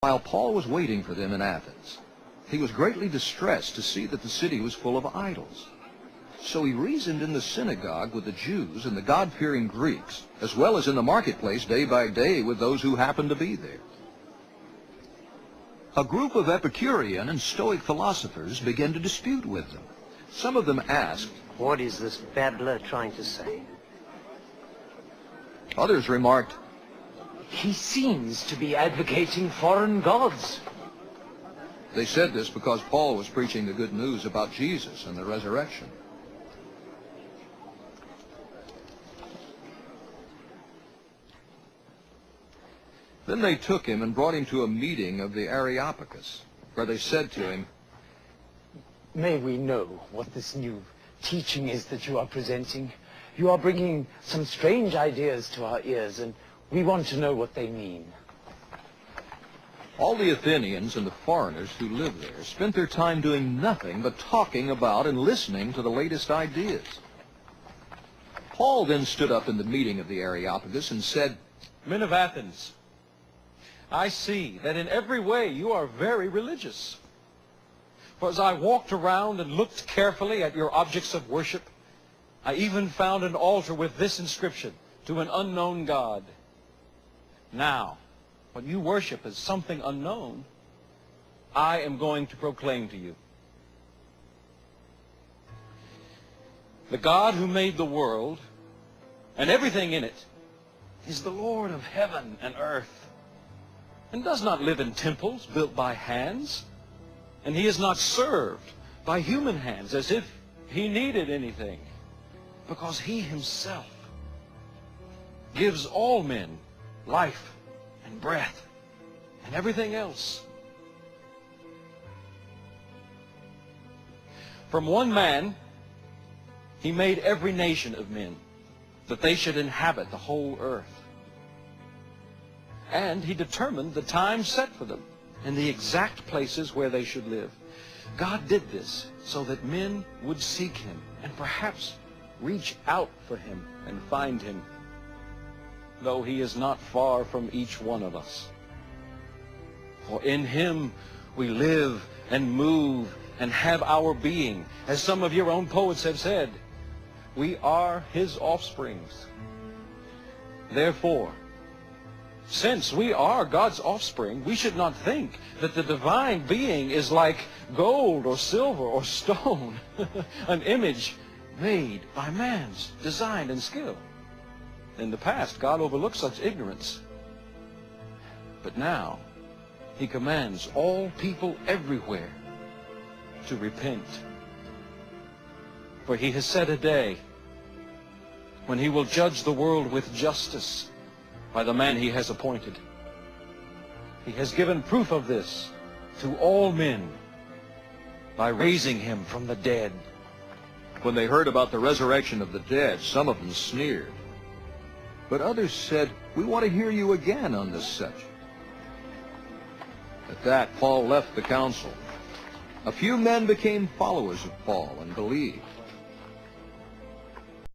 While Paul was waiting for them in Athens, he was greatly distressed to see that the city was full of idols. So he reasoned in the synagogue with the Jews and the God-fearing Greeks, as well as in the marketplace day by day with those who happened to be there. A group of Epicurean and Stoic philosophers began to dispute with them. Some of them asked, "What is this babbler trying to say?" Others remarked, "He seems to be advocating foreign gods." They said this because Paul was preaching the good news about Jesus and the resurrection. Then they took him and brought him to a meeting of the Areopagus, where they said to him, "May we know what this new teaching is that you are presenting? You are bringing some strange ideas to our ears, and we want to know what they mean." All the Athenians and the foreigners who lived there spent their time doing nothing but talking about and listening to the latest ideas. Paul then stood up in the meeting of the Areopagus and said, "Men of Athens, I see that in every way you are very religious. For as I walked around and looked carefully at your objects of worship, I even found an altar with this inscription, 'To an unknown God.' Now, what you worship as something unknown, I am going to proclaim to you. The God who made the world and everything in it is the Lord of heaven and earth, and does not live in temples built by hands, and he is not served by human hands as if he needed anything, because he himself gives all men life and breath and everything else. From one man he made every nation of men, that they should inhabit the whole earth. And he determined the time set for them and the exact places where they should live. God did this so that men would seek him and perhaps reach out for him and find him, though he is not far from each one of us. For in him we live and move and have our being, as some of your own poets have said. We are his offsprings. Therefore, since we are God's offspring, we should not think that the divine being is like gold or silver or stone, an image made by man's design and skill. In the past, God overlooked such ignorance. But now, he commands all people everywhere to repent. For he has set a day when he will judge the world with justice by the man he has appointed. He has given proof of this to all men by raising him from the dead." When they heard about the resurrection of the dead, some of them sneered. But others said, "We want to hear you again on this subject." At that, Paul left the council. A few men became followers of Paul and believed.